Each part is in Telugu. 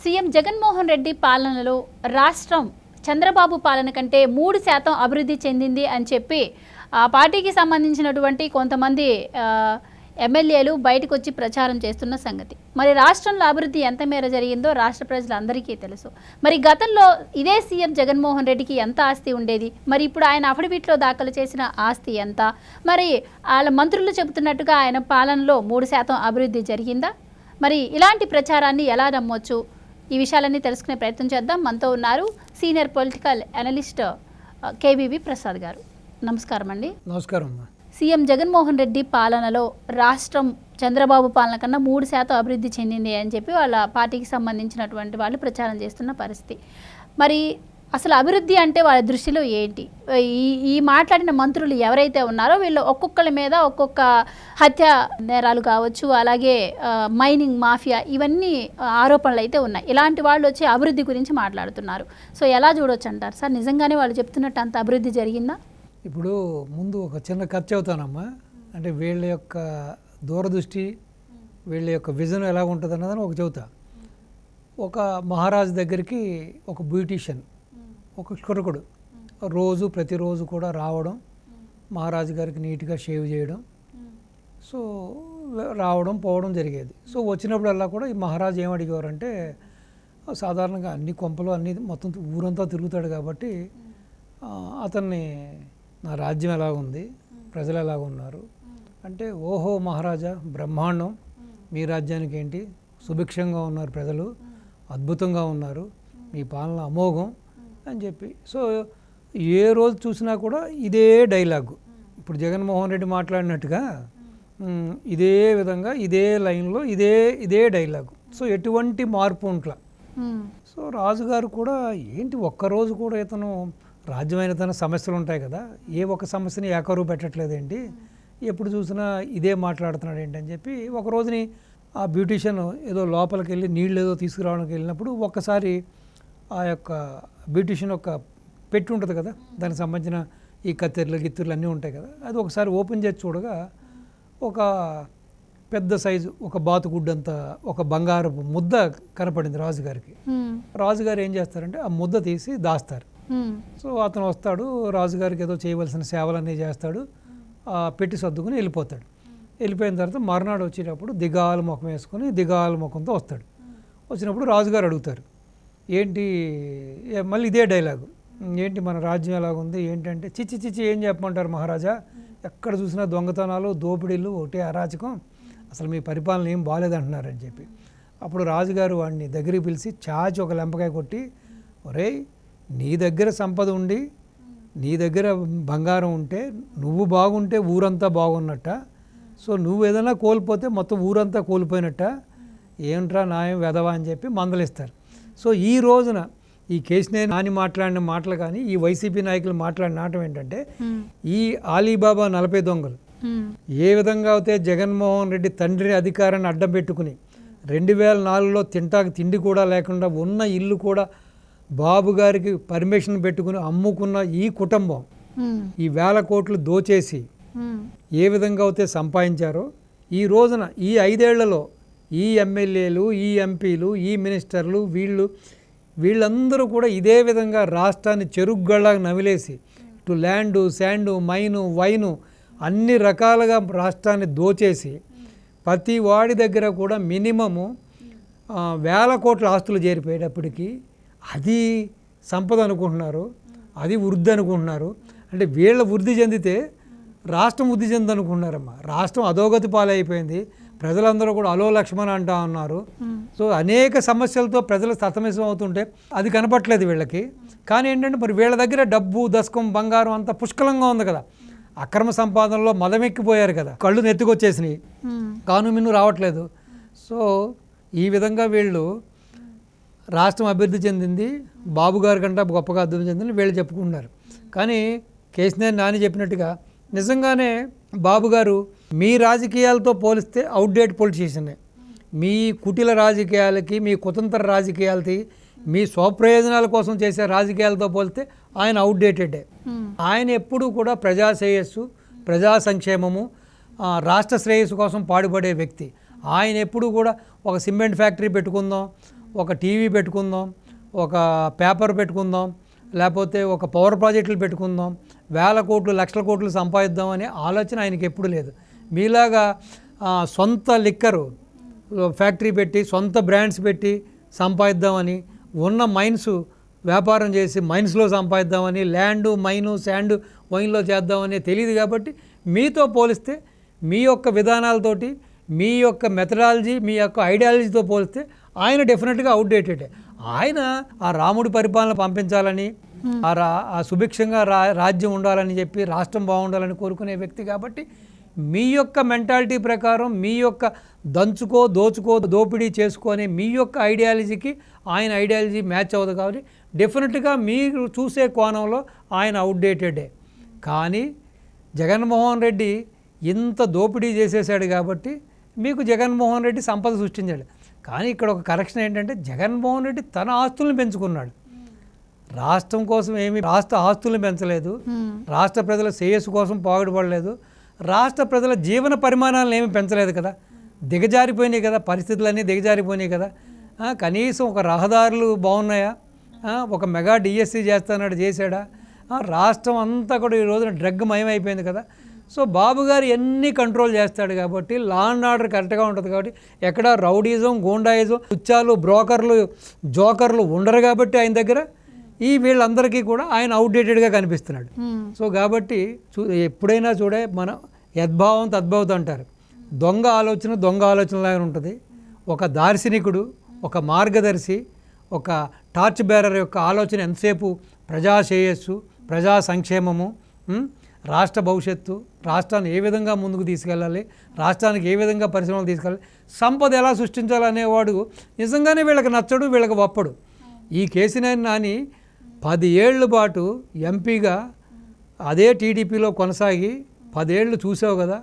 సీఎం జగన్మోహన్ రెడ్డి పాలనలో రాష్ట్రం చంద్రబాబు పాలన కంటే 3% అభివృద్ధి చెందింది అని చెప్పి ఆ పార్టీకి సంబంధించినటువంటి కొంతమంది ఎమ్మెల్యేలు బయటకు వచ్చి ప్రచారం చేస్తున్న సంగతి. మరి రాష్ట్రంలో అభివృద్ధి ఎంత మేర జరిగిందో రాష్ట్ర ప్రజలందరికీ తెలుసు. మరి గతంలో ఇదే సీఎం జగన్మోహన్ రెడ్డికి ఎంత ఆస్తి ఉండేది, మరి ఇప్పుడు ఆయన అఫిడవిట్లో దాఖలు చేసిన ఆస్తి ఎంత, మరి వాళ్ళ మంత్రులు చెబుతున్నట్టుగా ఆయన పాలనలో 3% అభివృద్ధి జరిగిందా, మరి ఇలాంటి ప్రచారాన్ని ఎలా నమ్మొచ్చు, ఈ విషయాలన్నీ తెలుసుకునే ప్రయత్నం చేద్దాం. మనతో ఉన్నారు senior political analyst KVV Prasad గారు. నమస్కారం అండి. నమస్కారం. సీఎం జగన్మోహన్ రెడ్డి పాలనలో రాష్ట్రం చంద్రబాబు పాలన కన్నా 3% అభివృద్ధి చెందింది అని చెప్పి వాళ్ళ పార్టీకి సంబంధించినటువంటి వాళ్ళు ప్రచారం చేస్తున్న పరిస్థితి. మరి అసలు అభివృద్ధి అంటే వాళ్ళ దృష్టిలో ఏంటి? ఈ మాట్లాడిన మంత్రులు ఎవరైతే ఉన్నారో వీళ్ళు ఒక్కొక్కరి మీద ఒక్కొక్క హత్య నేరాలు కావచ్చు, అలాగే మైనింగ్ మాఫియా, ఇవన్నీ ఆరోపణలు అయితే ఉన్నాయి. ఇలాంటి వాళ్ళు వచ్చి అభివృద్ధి గురించి మాట్లాడుతున్నారు. సో ఎలా చూడొచ్చు అంటారు సార్? నిజంగానే వాళ్ళు చెప్తున్నట్టు అంత అభివృద్ధి జరిగిందా? ఇప్పుడు ముందు ఒక చిన్న కథ చెబుతానమ్మా. అంటే వీళ్ళ యొక్క దూరదృష్టి, వీళ్ళ యొక్క విజన్ ఎలా ఉంటుంది అన్నదని ఒక చెబుతా. ఒక మహారాజు దగ్గరికి ఒక బ్యూటీషియన్, ఒక కొడుకుడు ప్రతిరోజు కూడా రావడం, మహారాజు గారికి నీట్గా షేవ్ చేయడం, సో రావడం పోవడం జరిగేది. సో వచ్చినప్పుడల్లా కూడా ఈ మహారాజు ఏం అడిగేవారంటే, సాధారణంగా అన్ని కొంపలు అన్ని మొత్తం ఊరంతా తిరుగుతాడు కాబట్టి అతన్ని నా రాజ్యం ఎలాగుంది, ప్రజలు ఎలాగున్నారు అంటే, ఓహో మహారాజా బ్రహ్మాండం, మీ రాజ్యానికి ఏంటి, సుభిక్షంగా ఉన్నారు ప్రజలు, అద్భుతంగా ఉన్నారు, మీ పాలన అమోఘం అని చెప్పి. సో ఏ రోజు చూసినా కూడా ఇదే డైలాగు. ఇప్పుడు జగన్మోహన్ రెడ్డి మాట్లాడినట్టుగా ఇదే విధంగా ఇదే లైన్లో ఇదే డైలాగు. సో ఎటువంటి మార్పు ఉంట్లా. సో రాజుగారు కూడా ఏంటి ఒక్కరోజు కూడా ఇతను రాజ్యమైన తన సమస్యలు ఉంటాయి కదా, ఏ ఒక్క సమస్యని ఏకరువు పెట్టట్లేదేంటి, ఎప్పుడు చూసినా ఇదే మాట్లాడుతున్నాడు ఏంటి అని చెప్పి ఒక రోజుని ఆ బ్యూటీషియన్ ఏదో లోపలికి వెళ్ళి నీళ్ళు ఏదో తీసుకురావడానికి వెళ్ళినప్పుడు ఒక్కసారి ఆ యొక్క బ్యూటీషియన్ యొక్క పెట్టి ఉంటుంది కదా, దానికి సంబంధించిన ఈ కత్తెరలు గిత్తెరలు అన్నీ ఉంటాయి కదా, అది ఒకసారి ఓపెన్ చేసి చూడగా ఒక పెద్ద సైజు ఒక బాతుగుడ్డంత ఒక బంగారపు ముద్ద కనపడింది రాజుగారికి. రాజుగారు ఏం చేస్తారంటే ఆ ముద్ద తీసి దాస్తారు. సో అతను వస్తాడు, రాజుగారికి ఏదో చేయవలసిన సేవలన్నీ చేస్తాడు, పెట్టి సర్దుకుని వెళ్ళిపోతాడు. వెళ్ళిపోయిన తర్వాత మర్నాడు వచ్చేటప్పుడు దిగాల ముఖం వేసుకొని దిగాల ముఖంతో వస్తాడు. వచ్చినప్పుడు రాజుగారు అడుగుతారు, ఏంటి మళ్ళీ ఇదే డైలాగు, ఏంటి మన రాజ్యం ఎలాగుంది ఏంటంటే, చిచ్చి ఏం చెప్పమంటారు మహారాజా, ఎక్కడ చూసినా దొంగతనాలు దోపిడీలు ఒకటే అరాచకం, అసలు మీ పరిపాలన ఏం బాగాలేదంటున్నారని చెప్పి. అప్పుడు రాజుగారు వాడిని దగ్గరికి పిలిచి చాచి ఒక లెంపకాయ కొట్టి, ఒరేయ్ నీ దగ్గర సంపద ఉండి నీ దగ్గర బంగారం ఉంటే నువ్వు బాగుంటే ఊరంతా బాగున్నట్ట, సో నువ్వు ఏదైనా కోల్పోతే మొత్తం ఊరంతా కోల్పోయినట్ట, ఏంట్రా నాయం వెధవా అని చెప్పి మందలిస్తారు. సో ఈ రోజున ఈ కేశినేని నాని మాట్లాడిన మాటలు కానీ ఈ వైసీపీ నాయకులు మాట్లాడిన నాటం ఏంటంటే, ఈ ఆలీబాబా 40 దొంగలు ఏ విధంగా అయితే జగన్మోహన్ రెడ్డి తండ్రి అధికారాన్ని అడ్డం పెట్టుకుని 2004లో తింటాకి తిండి కూడా లేకుండా ఉన్న ఇల్లు కూడా బాబు గారికి పర్మిషన్ పెట్టుకుని అమ్ముకున్న ఈ కుటుంబం ఈ 1000 కోట్లు దోచేసి ఏ విధంగా అయితే సంపాదించారో, ఈ రోజున ఈ 5 ఏళ్లలో ఈ ఎమ్మెల్యేలు, ఈ ఎంపీలు, ఈ మినిస్టర్లు, వీళ్ళందరూ కూడా ఇదే విధంగా రాష్ట్రాన్ని చెరుగ్గళ్ళగా నవిలేసి ఇటు ల్యాండు, శాండు, మైను, వైను అన్ని రకాలుగా రాష్ట్రాన్ని దోచేసి ప్రతి వాడి దగ్గర కూడా మినిమము 1000 కోట్ల ఆస్తులు చేరిపోయేటప్పటికీ అది సంపద అనుకుంటున్నారు, అది వృద్ధి అనుకుంటున్నారు. అంటే వీళ్ళ వృద్ధి చెందితే రాష్ట్రం వృద్ధి చెంది అనుకుంటున్నారమ్మా. రాష్ట్రం అధోగతి పాలైపోయింది, ప్రజలందరూ కూడా అలో లక్ష్మణ అంటా ఉన్నారు. సో అనేక సమస్యలతో ప్రజలు సతమతం అవుతుంటే అది కనపట్లేదు వీళ్ళకి. కానీ ఏంటంటే మరి వీళ్ళ దగ్గర డబ్బు, దశకం, బంగారం అంతా పుష్కలంగా ఉంది కదా, అక్రమ సంపాదనలో మదమెక్కిపోయారు కదా, కళ్ళు నెత్తుకొచ్చేసినాయి, కానుమిన్ను రావట్లేదు. సో ఈ విధంగా వీళ్ళు రాష్ట్రం అభివృద్ధి చెందింది, బాబు గారి కంటే గొప్పగా అభివృద్ధి చెందింది వీళ్ళు చెప్పుకుంటున్నారు. కానీ కేశినేని నాని చెప్పినట్టుగా నిజంగానే బాబు గారు మీ రాజకీయాలతో పోలిస్తే అవుట్డేట్ పొలిటీషియనే. మీ కుటిల రాజకీయాలకి, మీ కుతంత్ర రాజకీయాలకి, మీ స్వప్రయోజనాల కోసం చేసే రాజకీయాలతో పోలిస్తే ఆయన అవుట్డేటెడే. ఆయన ఎప్పుడూ కూడా ప్రజా శ్రేయస్సు, ప్రజా సంక్షేమము, రాష్ట్ర శ్రేయస్సు కోసం పాటుపడే వ్యక్తి. ఆయన ఎప్పుడు కూడా ఒక సిమెంట్ ఫ్యాక్టరీ పెట్టుకుందాం, ఒక టీవీ పెట్టుకుందాం, ఒక పేపర్ పెట్టుకుందాం, లేకపోతే ఒక పవర్ ప్రాజెక్టులు పెట్టుకుందాం, వేల కోట్లు లక్షల కోట్లు సంపాదిద్దాం అనే ఆలోచన ఆయనకి ఎప్పుడు లేదు. మీలాగా సొంత లిక్కరు ఫ్యాక్టరీ పెట్టి సొంత బ్రాండ్స్ పెట్టి సంపాదిద్దామని, ఉన్న మైన్స్ వ్యాపారం చేసి మైన్స్లో సంపాదిద్దామని, ల్యాండు మైను శాండు వైన్లో చేద్దామని తెలియదు. కాబట్టి మీతో పోలిస్తే మీ యొక్క విధానాలతోటి, మీ యొక్క మెథడాలజీ, మీ యొక్క ఐడియాలజీతో పోలిస్తే ఆయన డెఫినెట్గా అవుట్డేటెడ్. ఆయన ఆ రాముడి పరిపాలన పంపించాలని, ఆ సుభిక్షంగా రాజ్యం ఉండాలని చెప్పి, రాష్ట్రం బాగుండాలని కోరుకునే వ్యక్తి. కాబట్టి మీ యొక్క మెంటాలిటీ ప్రకారం, మీ యొక్క దంచుకో దోచుకో దోపిడీ చేసుకొని మీ యొక్క ఐడియాలజీకి ఆయన ఐడియాలజీ మ్యాచ్ అవ్వదు. కాబట్టి డెఫినెట్గా మీరు చూసే కోణంలో ఆయన అవుట్డేటెడే. కానీ జగన్మోహన్ రెడ్డి ఇంత దోపిడీ చేసేసాడు కాబట్టి మీకు జగన్మోహన్ రెడ్డి సంపద సృష్టించాడు. కానీ ఇక్కడ ఒక కరెక్షన్ ఏంటంటే, జగన్మోహన్ రెడ్డి తన ఆస్తులను పెంచుకున్నాడు. రాష్ట్రం కోసం రాష్ట్ర ఆస్తులను పెంచలేదు, రాష్ట్ర ప్రజల శ్రేయస్సు కోసం పాటుపడలేదు, రాష్ట్ర ప్రజల జీవన పరిమాణాలను ఏమి పెంచలేదు కదా. దిగజారిపోయినాయి కదా, పరిస్థితులన్నీ దిగజారిపోయినాయి కదా. కనీసం ఒక రహదారులు బాగున్నాయా, ఒక మెగా డిఎస్సి చేస్తాడు చేశాడా? రాష్ట్రం అంతా కూడా ఈ రోజున డ్రగ్ మయమైపోయింది కదా. సో బాబు గారు ఎన్ని కంట్రోల్ చేస్తాడు కాబట్టి లా అండ్ ఆర్డర్ కరెక్ట్గా ఉంటుంది. కాబట్టి ఎక్కడ రౌడీజం, గూండాయిజం, తుచ్చాలు, బ్రోకర్లు, జోకర్లు ఉండరు. కాబట్టి ఆయన దగ్గర వీళ్ళందరికీ కూడా ఆయన అవుట్డేటెడ్గా కనిపిస్తున్నాడు. సో కాబట్టి ఎప్పుడైనా చూడే మనం యద్భావం తద్భావం అంటారు. దొంగ ఆలోచనలాగా ఉంటుంది. ఒక దార్శనికుడు, ఒక మార్గదర్శి, ఒక టార్చ్ బేరర్ యొక్క ఆలోచన ఎంతసేపు ప్రజా శ్రేయస్సు, ప్రజా సంక్షేమము, రాష్ట్ర భవిష్యత్తు, రాష్ట్రాన్ని ఏ విధంగా ముందుకు తీసుకెళ్ళాలి, రాష్ట్రానికి ఏ విధంగా పరిశ్రమలు తీసుకెళ్ళాలి, సంపద ఎలా సృష్టించాలనేవాడు నిజంగానే వీళ్ళకి నచ్చడు, వీళ్ళకి ఒప్పడు. ఈ కేసీఆర్ నాని 10 ఏళ్ల పాటు ఎంపీగా అదే టీడీపీలో కొనసాగి 10 ఏళ్ళు చూసావు కదా.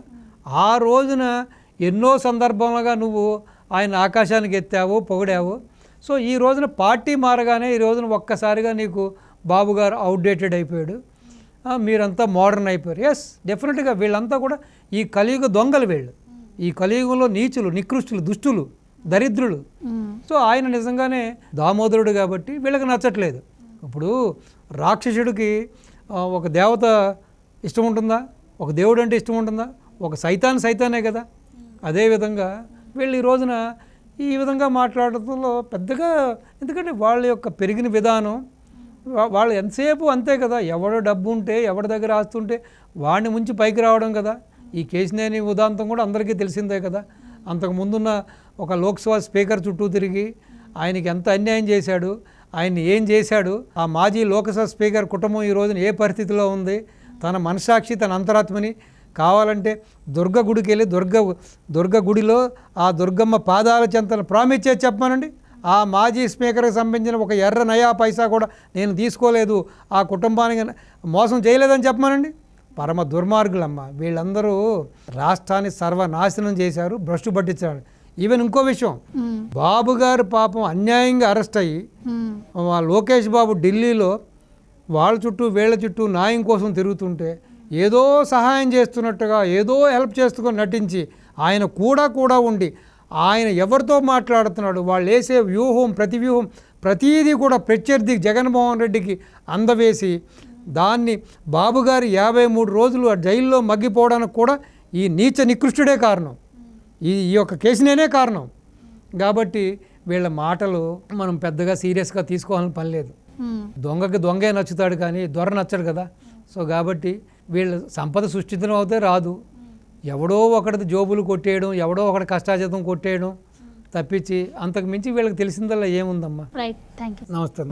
ఆ రోజున ఎన్నో సందర్భాలుగా నువ్వు ఆయన ఆకాశానికి ఎత్తావు, పొగిడావు. సో ఈ రోజున పార్టీ మారగానే ఈ రోజున ఒక్కసారిగా నీకు బాబు గారు అవుట్డేటెడ్ అయిపోయాడు, మీరంతా మోడర్న్ అయిపోయారు. ఎస్, డెఫినెట్గా వీళ్ళంతా కూడా ఈ కలియుగ దొంగలు. వీళ్ళు ఈ కలియుగంలో నీచులు, నికృష్టులు, దుష్టులు, దరిద్రులు. సో ఆయన నిజంగానే దామోదరుడు కాబట్టి వీళ్ళకి నచ్చట్లేదు. ఇప్పుడు రాక్షసుడికి ఒక దేవత ఇష్టం ఉంటుందా? ఒక దేవుడు అంటే ఇష్టం ఉంటుందా? ఒక సైతానే కదా. అదేవిధంగా వీళ్ళు ఈ రోజున ఈ విధంగా మాట్లాడటంలో పెద్దగా, ఎందుకంటే వాళ్ళ యొక్క పెరిగిన విధానం, వాళ్ళు ఎంతసేపు అంతే కదా. ఎవడో డబ్బు ఉంటే, ఎవరి దగ్గర ఆస్తుంటే వాడిని ముంచి పైకి రావడం కదా. ఈ కేసినేని ఉదాంతం కూడా అందరికీ తెలిసిందే కదా. అంతకుముందున్న ఒక లోక్సభ స్పీకర్ చుట్టూ తిరిగి ఆయనకి ఎంత అన్యాయం చేశాడు, ఆయన్ని ఏం చేశాడు, ఆ మాజీ లోక్సభ స్పీకర్ కుటుంబం ఈ రోజున ఏ పరిస్థితిలో ఉంది, తన మనసాక్షి, తన అంతరాత్మని కావాలంటే దుర్గ గుడికి వెళ్ళి దుర్గ గుడిలో ఆ దుర్గమ్మ పాదాల చెంతను ప్రామిస్ చేసి చెప్పానండి. ఆ మాజీ స్పీకర్కి సంబంధించిన ఒక ఎర్ర నయా పైసా కూడా నేను తీసుకోలేదు, ఆ కుటుంబానికి మోసం చేయలేదని చెప్పమానండి. పరమ దుర్మార్గులమ్మ వీళ్ళందరూ. రాష్ట్రాన్ని సర్వనాశనం చేశారు, భ్రష్టు పట్టించారు. ఈవెన్ ఇంకో విషయం, బాబు గారు పాపం అన్యాయంగా అరెస్ట్ అయ్యి లోకేష్ బాబు ఢిల్లీలో వాళ్ళ చుట్టూ వీళ్ళ చుట్టూ న్యాయం కోసం తిరుగుతుంటే ఏదో సహాయం చేస్తున్నట్టుగా, ఏదో హెల్ప్ చేస్తుకొని నటించి ఆయన కూడా ఉండి ఆయన ఎవరితో మాట్లాడుతున్నాడు, వాళ్ళు వేసే వ్యూహం, ప్రతి వ్యూహం, ప్రతీదీ కూడా ప్రత్యర్థి జగన్మోహన్ రెడ్డికి అందవేసి దాన్ని బాబుగారు 53 రోజులు జైల్లో మగ్గిపోవడానికి కూడా ఈ నీచ నికృష్టుడే కారణం, ఈ యొక్క కేసునేనే కారణం. కాబట్టి వీళ్ళ మాటలు మనం పెద్దగా సీరియస్గా తీసుకోవాలని పని లేదు. దొంగకి దొంగే నచ్చుతాడు కానీ దొర నచ్చడు కదా. సో కాబట్టి వీళ్ళు సంపద సృష్టించడం అవుతే రాదు, ఎవడో ఒకటి జోబులు కొట్టేయడం, ఎవడో ఒకటి కష్టాజీతం కొట్టేయడం తప్పించి అంతకు మించి వీళ్ళకి తెలిసిందల్లా ఏముందమ్మా. Right, thank you. నమస్తే.